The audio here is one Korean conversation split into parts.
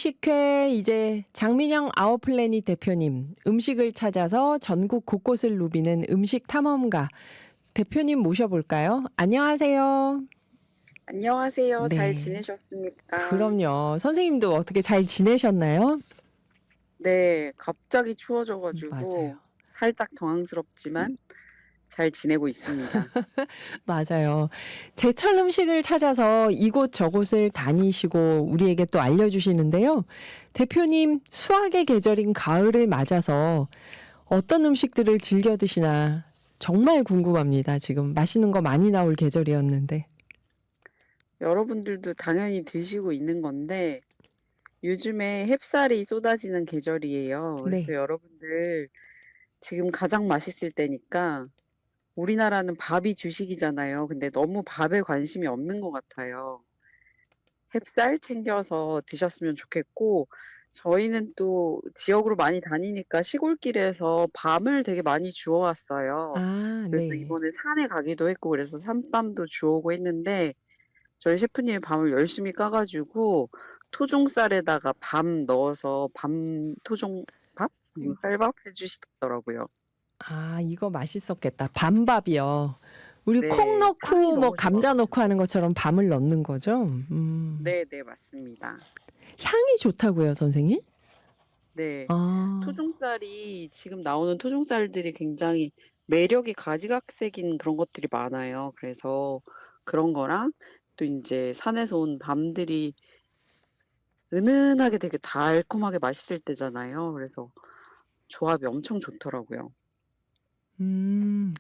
음식회 이제 장민영 아웃플래닛 대표님, 음식을 찾아서 전국 곳곳을 누비는 음식 탐험가 대표님 모셔볼까요? 안녕하세요. 안녕하세요. 잘 네, 지내셨습니까? 그럼요. 선생님도 어떻게 잘 지내셨나요? 네, 갑자기 추워져 가지고 맞아요. 살짝 당황스럽지만 잘 지내고 있습니다. 맞아요. 제철 음식을 찾아서 이곳 저곳을 다니시고 우리에게 또 알려주시는데요. 대표님, 수확의 계절인 가을을 맞아서 어떤 음식들을 즐겨 드시나 정말 궁금합니다. 지금 맛있는 거 많이 나올 계절이었는데. 여러분들도 당연히 드시고 있는 건데 요즘에 햅쌀이 쏟아지는 계절이에요. 그래서 네. 여러분들 지금 가장 맛있을 때니까 우리나라는 밥이 주식이잖아요. 근데 너무 밥에 관심이 없는 것 같아요. 햅쌀 챙겨서 드셨으면 좋겠고 저희는 또 지역으로 많이 다니니까 시골길에서 밤을 되게 많이 주워 왔어요. 아, 그래서 네. 이번에 산에 가기도 했고 그래서 산밤도 주워 오고 했는데 저희 셰프님이 밤을 열심히 까 가지고 토종쌀에다가 밤 넣어서 밤 토종밥? 쌀밥 해 주시더라고요. 아, 이거 맛있었겠다. 밤밥이요. 우리 콩 네. 향이 넣고 뭐 너무 좋아 감자 넣고 가지고. 하는 것처럼 밤을 넣는 거죠? 네네. 맞습니다. 향이 좋다고요, 선생님? 네. 아, 토종쌀이 지금 나오는 토종쌀들이 굉장히 매력이 가지각색인 그런 것들이 많아요. 그래서 그런 거랑 또 인제 산에서 온 밤들이 은은하게 되게 달콤하게 맛있을 때잖아요. 그래서 조합이 엄청 좋더라고요. 음.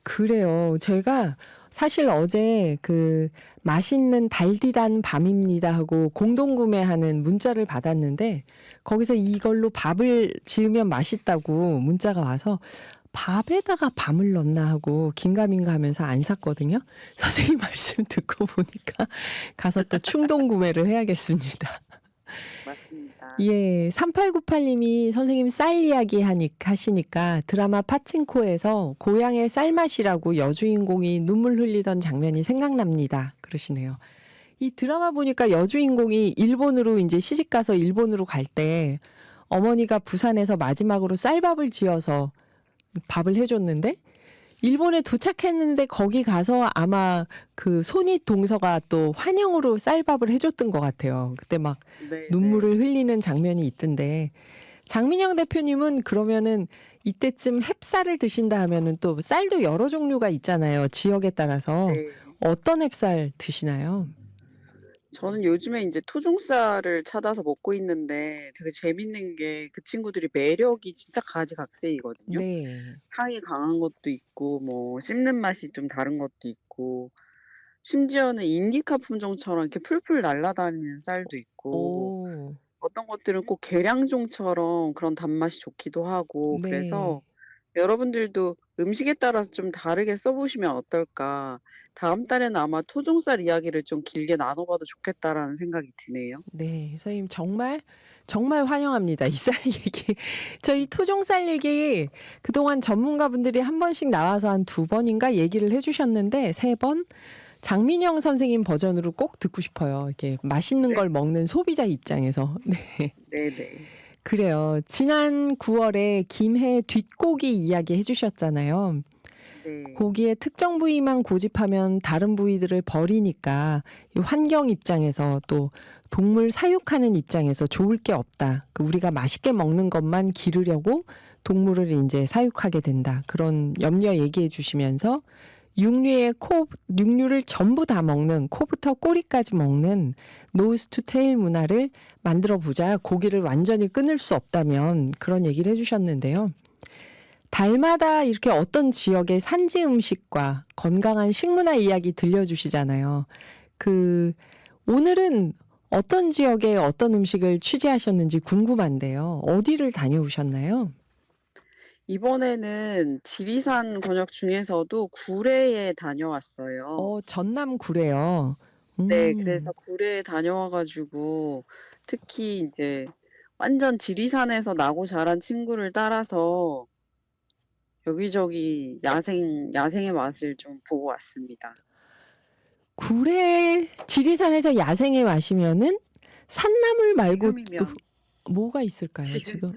그래요. 제가 사실 어제 그 맛있는 달디단 밤입니다 하고 공동 구매하는 문자를 받았는데 거기서 이걸로 밥을 지으면 맛있다고 문자가 와서 밥에다가 밤을 넣나 하고 긴가민가 하면서 안 샀거든요. 선생님 말씀 듣고 보니까 가서 또 충동 구매를 해야겠습니다. 맞습니다. 예, 3898님이 선생님 쌀 이야기 하시니까 드라마 파친코에서 고향의 쌀맛이라고 여주인공이 눈물 흘리던 장면이 생각납니다. 그러시네요. 이 드라마 보니까 여주인공이 일본으로 이제 시집 가서 일본으로 갈 때 어머니가 부산에서 마지막으로 쌀밥을 지어서 밥을 해줬는데 일본에 도착했는데 거기 가서 아마 그 손윗 동서가 또 환영으로 쌀밥을 해줬던 것 같아요. 그때 막 눈물을 네네. 흘리는 장면이 있던데 장민영 대표님은 그러면은 이때쯤 햅쌀을 드신다 하면은 또 쌀도 여러 종류가 있잖아요. 지역에 따라서 네. 어떤 햅쌀 드시나요? 저는 요즘에 인제 토종쌀을 찾아서 먹고 있는데 되게 재밌는 게 그 친구들이 매력이 진짜 가지각색이거든요. 네. 향이 강한 것도 있고 뭐 씹는 맛이 좀 다른 것도 있고 심지어는 인디카 품종처럼 이렇게 풀풀 날아다니는 쌀도 있고 오, 어떤 것들은 꼭 계량종처럼 그런 단맛이 좋기도 하고 그래서 네. 여러분들도 음식에 따라서 좀 다르게 써 보시면 어떨까. 다음 달에는 아마 토종쌀 이야기를 좀 길게 나눠 봐도 좋겠다라는 생각이 드네요. 네. 선생님 정말, 정말 환영합니다. 이 쌀 얘기. 저희 토종쌀 얘기 그동안 전문가분들이 한 번씩 나와서 한 두 번인가 얘기를 해 주셨는데 세 번 장민영 선생님 버전으로 꼭 듣고 싶어요. 이렇게 맛있는 네. 걸 먹는 소비자 입장에서. 네. 네네. 그래요. 지난 9월에 김해 뒷고기 이야기 해 주셨잖아요. 네. 고기의 특정 부위만 고집하면 다른 부위들을 버리니까 이 환경 입장에서 또 동물 사육하는 입장에서 좋을 게 없다. 우리가 맛있게 먹는 것만 기르려고 동물을 이제 사육하게 된다. 그런 염려 얘기해 주시면서 육류를 전부 다 먹는 코부터 꼬리까지 먹는 노스 투 테일 문화를 만들어 보자. 고기를 완전히 끊을 수 없다면 그런 얘기를 해주셨는데요. 달마다 이렇게 어떤 지역의 산지 음식과 건강한 식문화 이야기 들려주시잖아요. 그 오늘은 어떤 지역의 어떤 음식을 취재하셨는지 궁금한데요. 어디를 다녀오셨나요? 이번에는 지리산 권역 중에서도 구례에 다녀왔어요. 전남 구례요. 네. 그래서 음. 구례에 다녀와 가지고 특히 인제 완전 지리산에서 나고 자란 친구를 따라서 여기저기 야생의 맛을 좀 보고 왔습니다. 구례 지리산에서 야생에 마시면은 산나물 말고 또 지금이면 뭐가 있을까요, 지금 지금?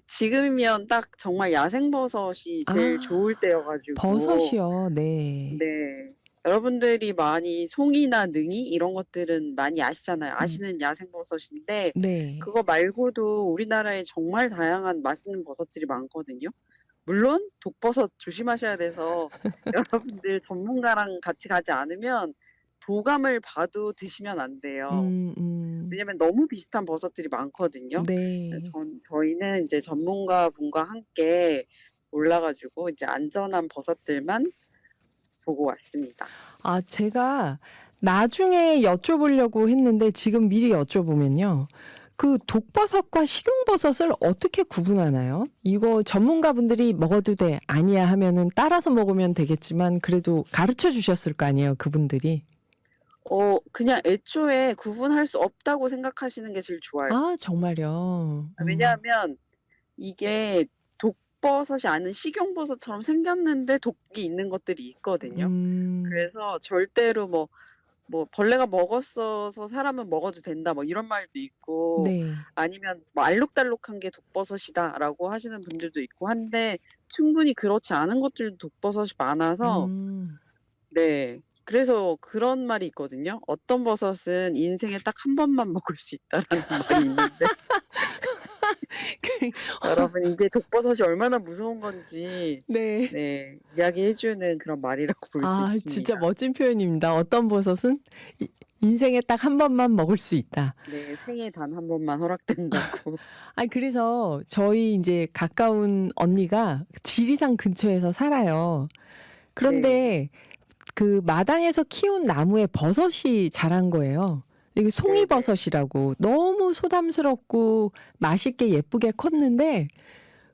지금이면 딱 정말 야생버섯이 제일 아, 좋을 때여 가지고 버섯이요. 네. 네. 여러분들이 많이 송이나 능이 이런 것들은 많이 아시잖아요. 음, 아시는 야생버섯인데 네. 그거 말고도 우리나라에 정말 다양한 맛있는 버섯들이 많거든요. 물론 독버섯 조심하셔야 돼서 여러분들 전문가랑 같이 가지 않으면 도감을 봐도 드시면 안 돼요. 음, 음. 왜냐면 너무 비슷한 버섯들이 많거든요. 네. 저희는 이제 전문가분과 함께 올라 가지고 이제 안전한 버섯들만 보고 왔습니다. 아, 제가 나중에 여쭤보려고 했는데 지금 미리 여쭤보면요. 그 독버섯과 식용버섯을 어떻게 구분하나요? 이거 전문가분들이 먹어도 돼, 아니야 하면은 따라서 먹으면 되겠지만 그래도 가르쳐 주셨을 거 아니에요, 그분들이. 그냥 애초에 구분할 수 없다고 생각하시는 게 제일 좋아요. 아, 정말요. 왜냐하면 이게 독버섯이 아닌 식용버섯처럼 생겼는데 독이 있는 것들이 있거든요. 음, 그래서 절대로 뭐 "벌레가 먹었어서 사람은 먹어도 된다." 뭐 이런 말도 있고 네. 아니면 뭐 "알록달록한 게 독버섯이다."라고 하시는 분들도 있고 한데 충분히 그렇지 않은 것들도 독버섯이 많아서 음. 네. 그래서 그런 말이 있거든요. "어떤 버섯은 인생에 딱 한 번만 먹을 수 있다."라는 말이 있는데 그, 여러분 이게 독버섯이 얼마나 무서운 건지 네. 네 이야기해 주는 그런 말이라고 볼 수 아, 진짜 있습니다. 멋진 표현입니다. 어떤 버섯은 인생에 딱 한 번만 먹을 수 있다. 네. 생에 단 한 번만 허락된다고. 아니, 그래서 저희 이제 가까운 언니가 지리산 근처에서 살아요. 네. 그런데 그 마당에서 키운 나무에 버섯이 자란 거예요. 이게 네네. 송이버섯이라고 너무 소담스럽고 맛있게 예쁘게 컸는데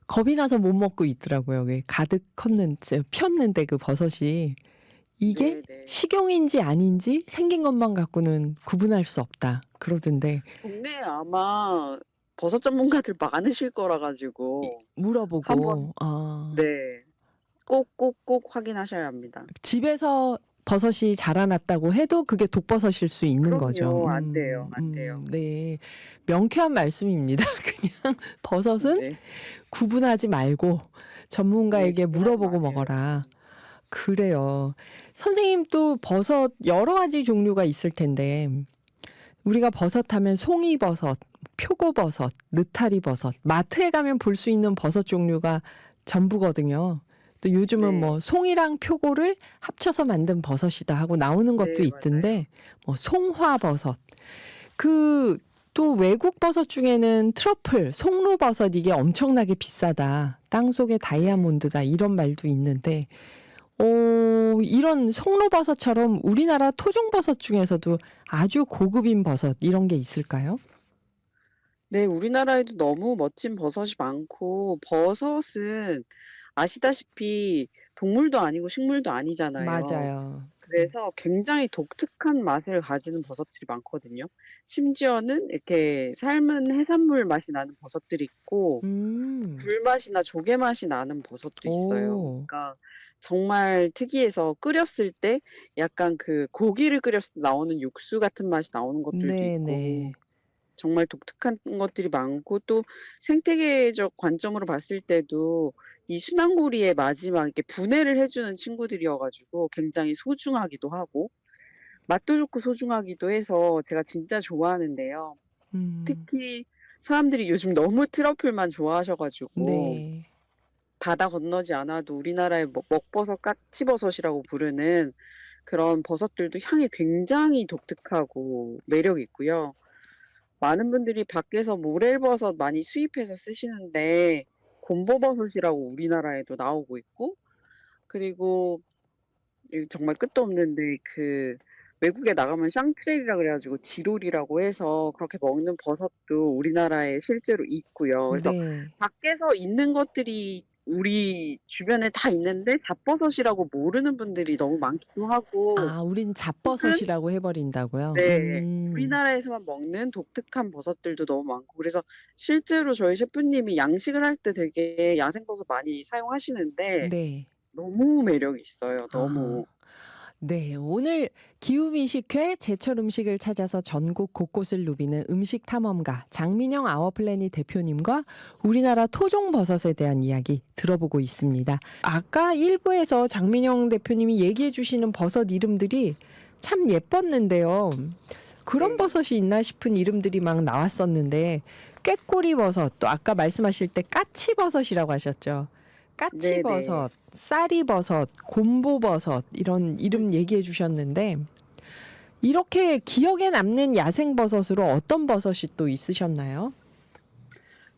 겁이 나서 못 먹고 있더라고요. 왜 가득 폈는데 그 버섯이 이게 네네. 식용인지 아닌지 생긴 것만 갖고는 구분할 수 없다 그러던데 동네에 아마 버섯 전문가들 많으실 거라 가지고 한번 물어보고 네. 꼭 확인하셔야 합니다. 집에서 버섯이 자라났다고 해도 그게 독버섯일 수 있는 거죠. 그럼요. 안 돼요, 안 돼요. 네. 명쾌한 말씀입니다. 그냥 버섯은 네. 구분하지 말고 네. 전문가에게 구분하지 물어보고 마세요, 먹어라. 여러분. 그래요. 선생님 또 버섯 여러 가지 종류가 있을 텐데 우리가 버섯 하면 송이버섯, 표고버섯, 느타리버섯, 마트에 가면 볼 수 있는 버섯 종류가 전부거든요. 또 요즘은 네. 뭐 송이랑 표고를 합쳐서 만든 버섯이다 하고 나오는 것도 네 맞아요. 있던데 뭐 송화버섯. 그 또 외국 버섯 중에는 트러플, 송로버섯 이게 엄청나게 비싸다. 땅속의 네. 다이아몬드다 이런 말도 있는데 이런 송로버섯처럼 우리나라 토종버섯 중에서도 아주 고급인 버섯 이런 게 있을까요? 네. 우리나라에도 너무 멋진 버섯이 많고 버섯은 아시다시피 동물도 아니고 식물도 아니잖아요. 맞아요. 그래서 굉장히 독특한 맛을 가지는 버섯들이 많거든요. 심지어는 이렇게 삶은 해산물 맛이 나는 버섯들이 있고 음. 불맛이나 조개 맛이 나는 버섯도 있어요. 오. 그러니까 정말 특이해서 끓였을 때 약간 그 고기를 끓였을 때 나오는 육수 같은 맛이 나오는 것들도 있고 네네. 정말 독특한 것들이 많고 또 생태계적 관점으로 봤을 때도 이 순환고리의 마지막 이렇게 분해를 해 주는 친구들이어 가지고 굉장히 소중하기도 하고 맛도 좋고 소중하기도 해서 제가 진짜 좋아하는데요. 음. 특히 사람들이 요즘 너무 트러플만 좋아하셔 가지고 네. 바다 건너지 않아도 우리나라의 뭐 먹버섯, 까치버섯이라고 부르는 그런 버섯들도 향이 굉장히 독특하고 매력이 있고요. 많은 분들이 밖에서 모래버섯 많이 수입해서 쓰시는데 곰보버섯이라고 우리나라에도 나오고 있고 그리고 이 정말 끝도 없는데 그 외국에 나가면 샹트레이라 그래 가지고 지롤이라고 해서 그렇게 먹는 버섯도 우리나라에 실제로 있고요. 그래서 네. 밖에서 있는 것들이 우리 주변에 다 있는데 잡버섯이라고 모르는 분들이 너무 많기도 하고 아, 우린 혹은 잡버섯이라고 해 버린다고요? 네. 우리나라에서만 먹는 독특한 버섯들도 너무 많고 그래서 실제로 저희 셰프님이 양식을 할 때 되게 야생버섯 많이 사용하시는데 네. 너무 매력이 있어요, 아. 너무. 네, 오늘 기후미식회 제철 음식을 찾아서 전국 곳곳을 누비는 음식 탐험가 장민영 아워플래닛 대표님과 우리나라 토종 버섯에 대한 이야기 들어보고 있습니다. 아까 1부에서 장민영 대표님이 얘기해 주시는 버섯 이름들이 참 예뻤는데요. 그런 네. 버섯이 있나 싶은 이름들이 막 나왔었는데 꾀꼬리 버섯, 또 아까 말씀하실 때 까치버섯이라고 하셨죠. 네네. 까치버섯, 쌀이버섯, 곰보버섯 이런 이름 얘기해 주셨는데 이렇게 기억에 남는 야생버섯으로 어떤 버섯이 또 있으셨나요?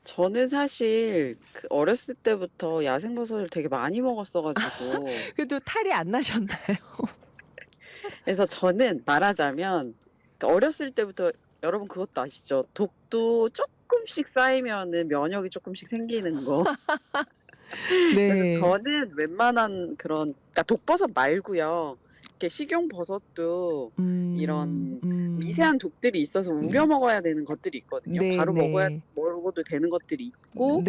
저는 사실 그 어렸을 때부터 야생버섯을 되게 많이 먹었어가지고 그래도 탈이 안 나셨나요? 그래서 저는 말하자면 그러니까 어렸을 때부터 여러분 그것도 아시죠? 독도 조금씩 쌓이면은 면역이 조금씩 생기는 거. 그래서 네. 저는 웬만한 그런 그러니까 독버섯 말고요. 이렇게 식용버섯도 이런 미세한 독들이 있어서 우려 먹어야 되는 것들이 있거든요. 네, 바로 네. 먹어도 되는 것들이 있고 우려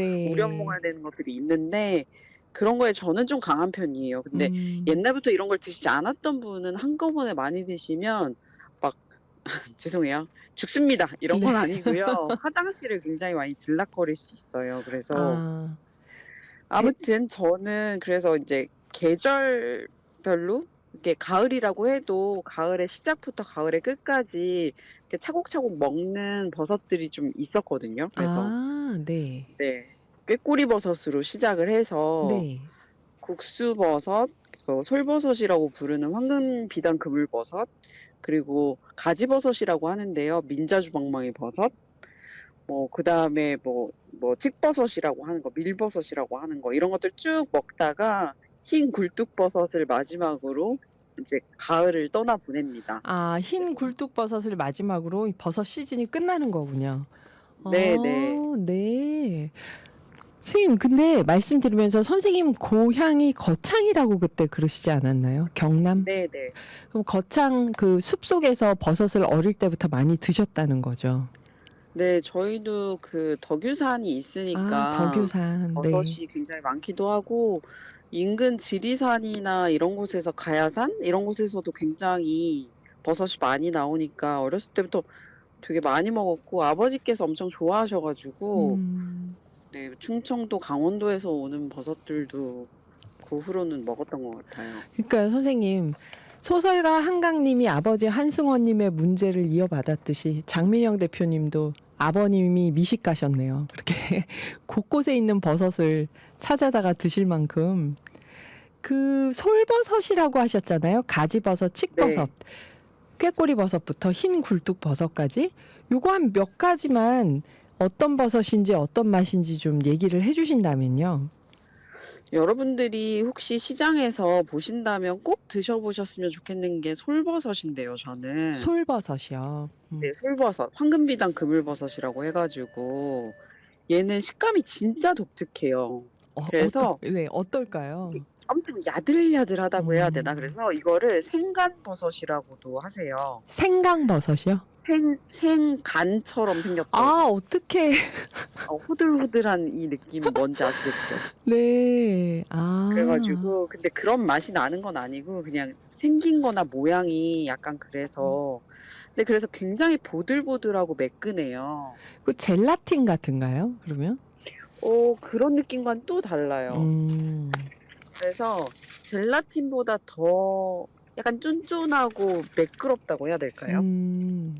네. 먹어야 되는 것들이 있는데 그런 거에 저는 좀 강한 편이에요. 근데 음. 옛날부터 이런 걸 드시지 않았던 분은 한꺼번에 많이 드시면 막 죄송해요. 죽습니다. 이런 네. 건 아니고요. 화장실을 굉장히 많이 들락거릴 수 있어요. 그래서 아. 대 아무튼 저는 그래서 인제 계절별로 이렇게 가을이라고 해도 가을의 시작부터 가을의 끝까지 이렇게 차곡차곡 먹는 버섯들이 좀 있었거든요. 그래서 아, 네. 네. 꾀꼬리버섯으로 시작을 해서 네. 국수버섯, 그 솔버섯이라고 부르는 황금비단 그물버섯, 그리고 가지버섯이라고 하는데요. 민자주방망이 버섯, 그다음에 칡버섯이라고 하는 거, 밀버섯이라고 하는 거 이런 것들 쭉 먹다가 흰 굴뚝버섯을 마지막으로 이제 가을을 떠나 보냅니다. 아, 흰 굴뚝버섯을 마지막으로 버섯 시즌이 끝나는 거군요. 네네. 네. 선생님, 근데 말씀 들으면서 선생님 고향이 거창이라고 그때 그러시지 않았나요? 경남? 네네. 그럼 거창 그 숲속에서 버섯을 어릴 때부터 많이 드셨다는 거죠. 네, 저희도 그 덕유산이 아, 있으니까 덕유산. 네. 버섯이 굉장히 많기도 하고 인근 지리산이나 이런 곳에서 가야산 이런 곳에서도 굉장히 버섯이 많이 나오니까 어렸을 때부터 되게 많이 먹었고 아버지께서 엄청 좋아하셔 가지고 음. 네, 충청도, 강원도에서 오는 버섯들도 그 후로는 먹었던 것 같아요. 그러니까 선생님, 소설가 한강님이 아버지 한승원님의 문제를 이어받았듯이 장민영 대표님도 아버님이 미식가셨네요. 그렇게 곳곳에 있는 버섯을 찾아다가 드실 만큼 그 솔버섯이라고 하셨잖아요. 가지버섯, 칡버섯, 네. 꾀꼬리 버섯부터 흰 굴뚝 버섯까지 요거 한 몇 가지만 어떤 버섯인지 어떤 맛인지 좀 얘기를 해주신다면요. 여러분들이 혹시 시장에서 보신다면 꼭 드셔보셨으면 좋겠는 게 솔버섯인데요, 저는. 솔버섯이요. 네, 솔버섯. 황금비단 그물버섯이라고 해가지고 얘는 식감이 진짜 독특해요. 그래서 네, 어떨까요? 이게 엄청 야들야들하다고 해야 되나? 음. 그래서 이거를 생간버섯이라고도 하세요. 생강버섯이요? 생간처럼 생겼다고. 아, 어떡해. 호들호들한 이 느낌 뭔지 아시겠죠? 네. 아. 그래가지고 근데 그런 맛이 나는 건 아니고 그냥 생긴 거나 모양이 약간 그래서 근데 그래서 굉장히 보들보들하고 매끈해요. 그 젤라틴 같은가요? 그러면? 그런 느낌과는 또 달라요. 음. 그래서 젤라틴보다 더 약간 쫀쫀하고 매끄럽다고 해야 될까요? 음.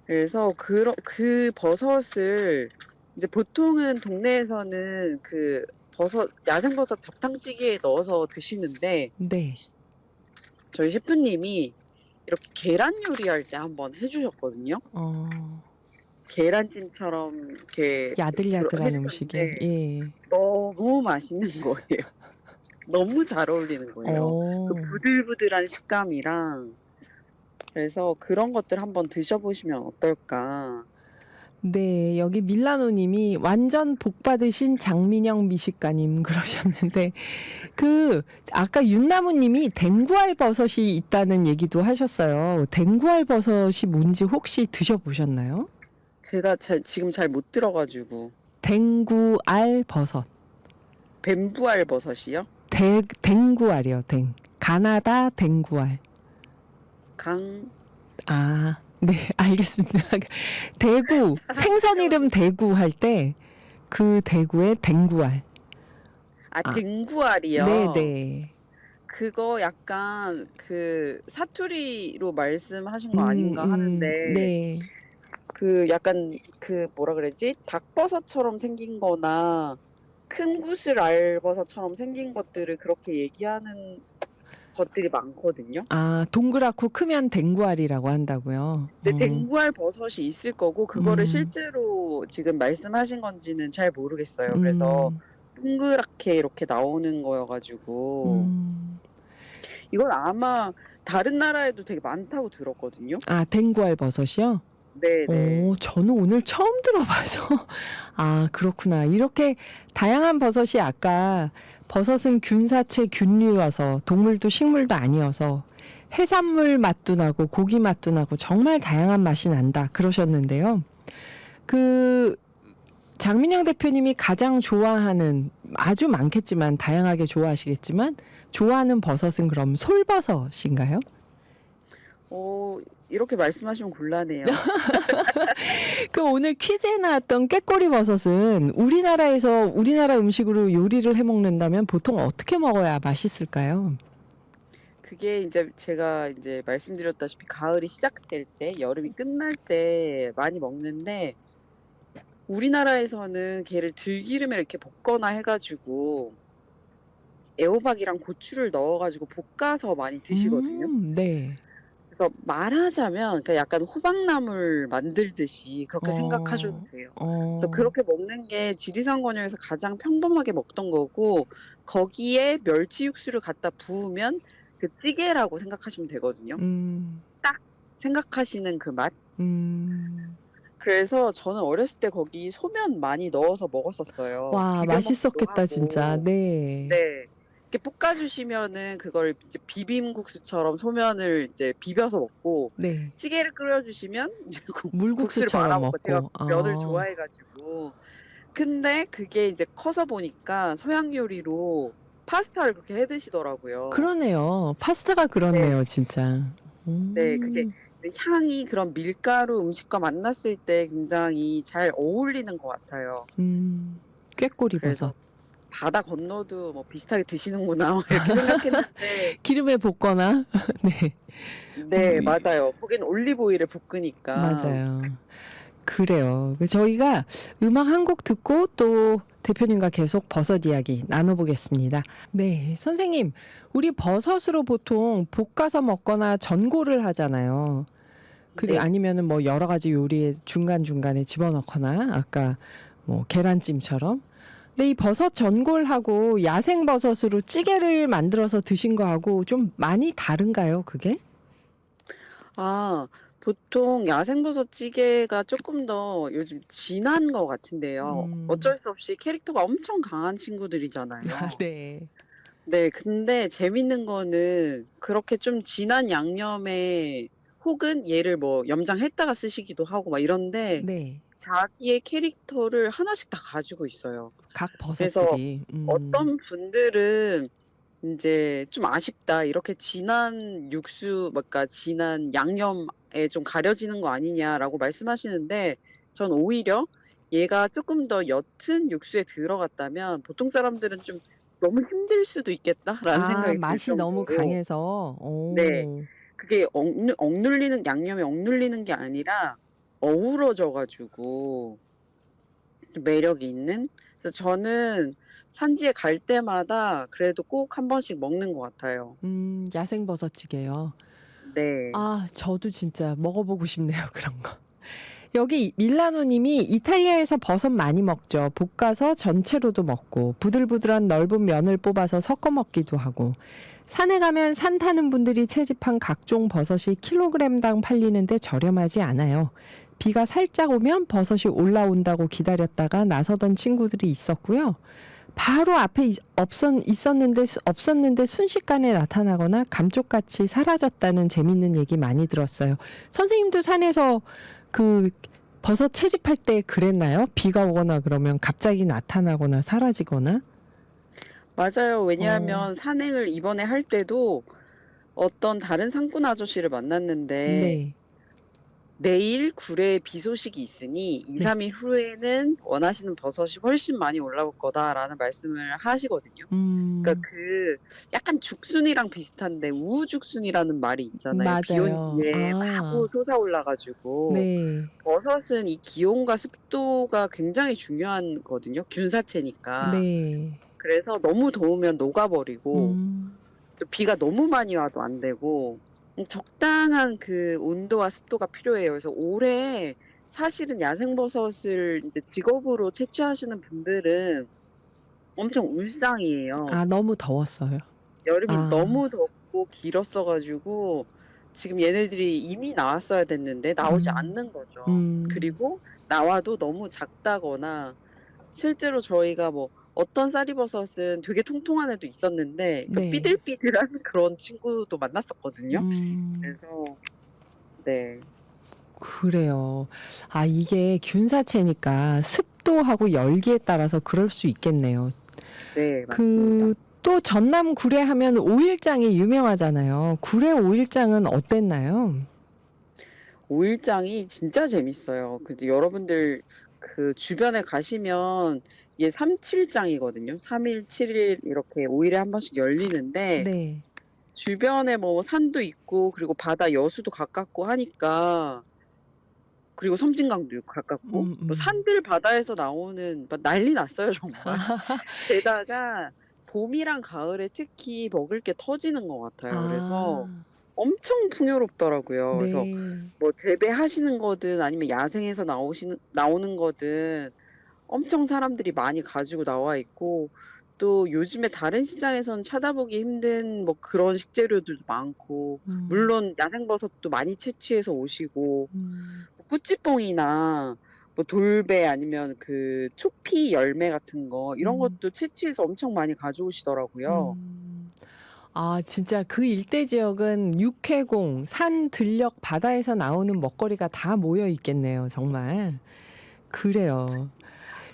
그래서 그 버섯을 이제 보통은 동네에서는 그 야생버섯 잡탕찌개에 넣어서 드시는데 네. 저희 셰프님이 이렇게 계란 요리할 때 한번 해주셨거든요. 계란찜처럼 이렇게 야들야들한 음식에. 해주셨는데 예. 너무 맛있는 거예요. 너무 잘 어울리는 거예요. 그 어. 부들부들한 식감이랑 그래서 그런 것들 한번 드셔보시면 어떨까. 네, 여기 밀라노님이 완전 복 받으신 장민영 미식가님 그러셨는데 그 아까 윤나무님이 댕구알 버섯이 있다는 얘기도 하셨어요. 댕구알 버섯이 뭔지 혹시 드셔보셨나요? 제가 지금 잘 못 들어가지고 댕구알 버섯. 뱀부알 버섯이요? 댕구알이요. 가나다 댕구알. 강 아, 네, 알겠습니다. 대구, 생선 이름 대구 할 때 그 대구의 댕구알. 아, 아, 댕구알이요. 네네. 그거 약간 그 사투리로 말씀하신 거 아닌가 하는데 네. 그 약간 그 뭐라 그러지? 닭버섯처럼 생긴 거나 큰 구슬 알버섯처럼 생긴 것들을 그렇게 얘기하는 것들이 많거든요. 아, 동그랗고 크면 댕구알이라고 한다고요. 근데 댕구알 버섯이 있을 거고 그거를 음, 실제로 지금 말씀하신 건지는 잘 모르겠어요. 그래서 음, 동그랗게 이렇게 나오는 거여가지고 음. 이건 아마 다른 나라에도 되게 많다고 들었거든요. 아, 댕구알 버섯이요? 네네. 저는 오늘 처음 들어봐서. 아, 그렇구나. 이렇게 다양한 버섯이 아까 버섯은 균사체 균류여서 동물도 식물도 아니어서 해산물 맛도 나고 고기 맛도 나고 정말 다양한 맛이 난다 그러셨는데요. 그 장민영 대표님이 가장 좋아하는 아주 많겠지만 다양하게 좋아하시겠지만 좋아하는 버섯은 그럼 솔버섯인가요? 이렇게 말씀하시면 곤란해요. 그 오늘 퀴즈에 나왔던 꾀꼬리 버섯은 우리나라에서 우리나라 음식으로 요리를 해 먹는다면 보통 어떻게 먹어야 맛있을까요? 그게 이제 제가 이제 말씀드렸다시피 가을이 시작될 때, 여름이 끝날 때 많이 먹는데 우리나라에서는 걔를 들기름에 이렇게 볶거나 해가지고 애호박이랑 고추를 넣어가지고 볶아서 많이 드시거든요. 네. 그래서 말하자면 그러니까 약간 호박나물 만들듯이 그렇게 생각하셔도 어, 돼요. 그래서 어, 그렇게 먹는 게 지리산 권역에서 가장 평범하게 먹던 거고 거기에 멸치 육수를 갖다 부으면 그 찌개라고 생각하시면 되거든요. 음, 딱 생각하시는 그 맛. 음. 그래서 저는 어렸을 때 거기 소면 많이 넣어서 먹었었어요. 와, 비벼 먹기도 맛있었겠다, 진짜. 하고. 네. 네. 이렇게 볶아주시면은 그걸 이제 비빔국수처럼 소면을 이제 비벼서 먹고 네. 찌개를 끓여주시면 이제 국수를 물국수처럼 말아 먹고 제가 먹고, 면을 좋아해가지고 근데 그게 이제 커서 보니까 서양 요리로 파스타를 그렇게 해 드시더라고요. 그러네요. 파스타가 네, 그렇네요, 진짜. 네, 그게 음, 이제 향이 그런 밀가루 음식과 만났을 때 굉장히 잘 어울리는 것 같아요. 꾀꼬리 그래서 버섯. 바다 건너도 뭐 비슷하게 드시는구나 이렇게 생각했는데 기름에 볶거나, 네. 네, 맞아요. 거기는 올리브 오일에 볶으니까. 맞아요. 그래요. 저희가 음악 한 곡 듣고 또 대표님과 계속 버섯 이야기 나눠보겠습니다. 네, 선생님, 우리 버섯으로 보통 볶아서 먹거나 전골을 하잖아요. 그리고 네. 아니면은 뭐 여러 가지 요리에 중간중간에 집어넣거나 아까 뭐 계란찜처럼. 근데 이 버섯 전골하고 야생 버섯으로 찌개를 만들어서 드신 거하고 좀 많이 다른가요, 그게? 아, 보통 야생버섯 찌개가 조금 더 요즘 진한 것 같은데요. 음, 어쩔 수 없이 캐릭터가 엄청 강한 아, 친구들이잖아요. 네. 네, 근데 재밌는 거는 그렇게 좀 진한 양념에 혹은 얘를 뭐 염장했다가 쓰시기도 하고 막 이런데 네. 자기의 캐릭터를 하나씩 다 가지고 있어요. 각 그래서 버섯들이. 어떤 분들은 이제 좀 아쉽다. 이렇게 진한 육수, 그러니까 진한 양념에 좀 가려지는 거 아니냐라고 말씀하시는데, 전 오히려 얘가 조금 더 옅은 육수에 들어갔다면 보통 사람들은 좀 너무 힘들 수도 있겠다라는 아, 생각이 들 맛이 너무 정도로, 강해서. 네. 오. 그게 억눌리는, 양념에 억눌리는 게 아니라 어우러져가지고 좀 매력이 있는? 그래서 저는 산지에 갈 때마다 그래도 꼭 한 번씩 먹는 것 같아요. 야생 버섯찌개요. 네. 아, 저도 진짜 먹어보고 싶네요, 그런 거. 여기 밀라노 님이 이탈리아에서 버섯 많이 먹죠. 볶아서 전체로도 먹고, 부들부들한 넓은 면을 뽑아서 섞어 먹기도 하고, 산에 가면 산 타는 분들이 채집한 각종 버섯이 킬로그램당 팔리는데 저렴하지 않아요. 비가 살짝 오면 버섯이 올라온다고 기다렸다가 나서던 친구들이 있었고요. 바로 앞에 없었는데 순식간에 나타나거나 감쪽같이 사라졌다는 재밌는 얘기 많이 들었어요. 선생님도 산에서 그 버섯 채집할 때 그랬나요? 비가 오거나 그러면 갑자기 나타나거나 사라지거나? 맞아요. 어, 왜냐하면 산행을 이번에 할 때도 어떤 다른 상권 아저씨를 만났는데 네. "내일 굴에 비 소식이 있으니 네. 2-3일 후에는 원하시는 버섯이 훨씬 많이 올라올 거다."라는 말씀을 하시거든요. 그러니까 음. 그 약간 죽순이랑 비슷한데 우후죽순이라는 말이 있잖아요. 비 온 맞아요. 뒤에 마구 아. 솟아올라 가지고. 네. 버섯은 이 기온과 습도가 굉장히 중요하거든요, 균사체니까. 네. 그래서 너무 더우면 녹아버리고 음. 또 비가 너무 많이 와도 안 되고 적당한 그 온도와 습도가 필요해요. 그래서 올해 사실은 야생버섯을 인제 직업으로 채취하시는 분들은 엄청 울상이에요. 아 너무 더웠어요. 여름이 아. 너무 덥고 길었어 가지고 지금 얘네들이 이미 나왔어야 됐는데 나오지 음. 않는 거죠. 음. 그리고 나와도 너무 작다거나 실제로 저희가 뭐 어떤 쌀이버섯은 되게 통통한 애도 있었는데 그 네. 삐들삐들한 그런 친구도 만났었거든요. 음. 그래서 네. 그래요. 아 이게 균사체니까 습도하고 열기에 따라서 그럴 수 있겠네요. 네 맞습니다. 그 또 전남 구례 하면 오일장이 유명하잖아요. 구례 오일장은 어땠나요? 오일장이 진짜 재밌어요. 그래서 여러분들 그 주변에 가시면 이게 3-7장이거든요. 3 일, 7일 이렇게 5 일에 한 번씩 열리는데 네. 주변에 뭐 산도 있고 그리고 바다 여수도 가깝고 하니까 그리고 섬진강도 가깝고 뭐 음음. 산들 바다에서 나오는 막 난리 났어요 정말. 게다가 봄이랑 가을에 특히 먹을 게 터지는 것 같아요. 그래서 아. 엄청 풍요롭더라고요. 그래서 네. 뭐 재배하시는 거든 아니면 야생에서 나오는 거든 엄청 사람들이 많이 가지고 나와 있고 또 요즘에 다른 시장에서는 찾아보기 힘든 뭐 그런 식재료들도 많고 음. 물론 야생버섯도 많이 채취해서 오시고 음. 뭐 꾸찌뽕이나 뭐 돌배 아니면 그 초피 열매 같은 거 이런 음. 것도 채취해서 엄청 많이 가져오시더라고요. 음. 아 진짜 그 일대 지역은 육해공, 산, 들녘, 바다에서 나오는 먹거리가 다 모여 있겠네요 정말. 그래요.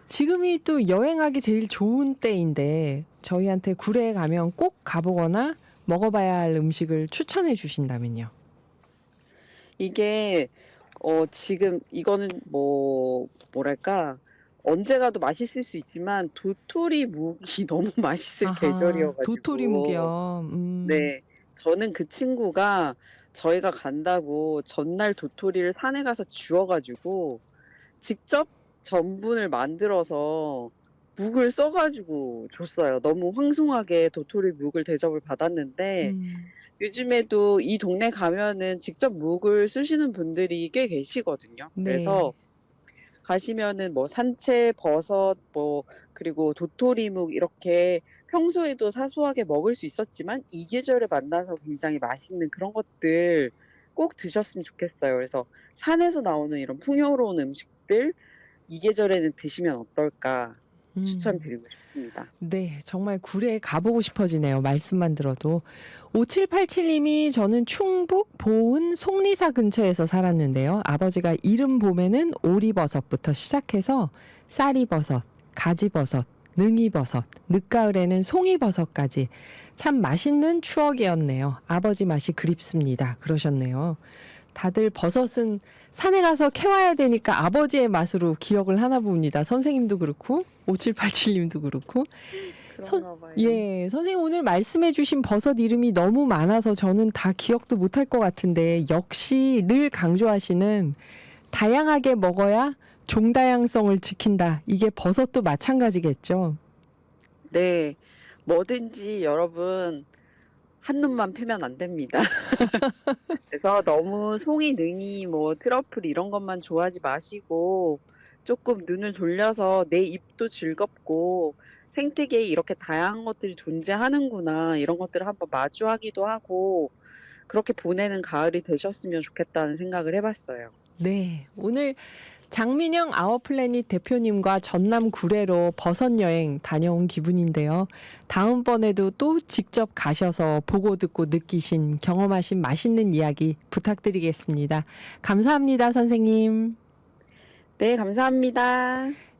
지금이 또 여행하기 제일 좋은 때인데 저희한테 구례에 가면 꼭 가 보거나 먹어 봐야 할 음식을 추천해 주신다면요? 이게 지금 이거는 뭐랄까 언제 가도 맛있을 수 있지만 도토리묵이 너무 맛있을 계절이어 아하. 가지고 도토리묵이요. 음. 네. 저는 그 친구가 저희가 간다고 전날 도토리를 산에 가서 주워 가지고 직접 전분을 만들어서 묵을 써 가지고 줬어요. 너무 황송하게 도토리묵을 대접을 받았는데 음. 요즘에도 이 동네 가면은 직접 묵을 쓰시는 분들이 꽤 계시거든요. 그래서 네. 가시면은 뭐 산채, 버섯 뭐 그리고 도토리묵 이렇게 평소에도 사소하게 먹을 수 있었지만 이 계절에 만나서 굉장히 맛있는 그런 것들 꼭 드셨으면 좋겠어요. 그래서 산에서 나오는 이런 풍요로운 음식들 이 계절에는 드시면 어떨까 음. 추천드리고 싶습니다. 네. 정말 구례에 가 보고 싶어지네요 말씀만 들어도. 5787 님이 "저는 충북 보은 속리사 근처에서 살았는데요. 아버지가 이른 봄에는 오리버섯부터 시작해서 쌀이버섯, 가지버섯, 능이버섯, 늦가을에는 송이버섯까지 참 맛있는 추억이었네요. 아버지 맛이 그립습니다." 그러셨네요. 다들 버섯은 산에 가서 캐와야 되니까 아버지의 맛으로 기억을 하나 봅니다. 선생님도 그렇고 5787 님도 그렇고. 선 그런가 봐요. 예. 선생님 오늘 말씀해 주신 버섯 이름이 너무 많아서 저는 다 기억도 못할 것 같은데 역시 늘 강조하시는 "다양하게 먹어야 종다양성을 지킨다." 이게 버섯도 마찬가지겠죠? 네. 뭐든지 여러분 한눈만 패면 안 됩니다. 그래서 너무 송이, 능이, 뭐 트러플 이런 것만 좋아하지 마시고 쪼끔 눈을 돌려서 '내 입도 즐겁고 생태계에 이렇게 다양한 것들이 존재하는구나.' 이런 것들을 한번 마주하기도 하고 그렇게 보내는 가을이 되셨으면 좋겠다는 생각을 해 봤어요. 네. 오늘 장민영 아워플래닛 대표님과 전남 구례로 버섯 여행 다녀온 기분인데요. 다음번에도 또 직접 가셔서 보고 듣고 느끼신 경험하신 맛있는 이야기 부탁드리겠습니다. 감사합니다, 선생님. 네 감사합니다.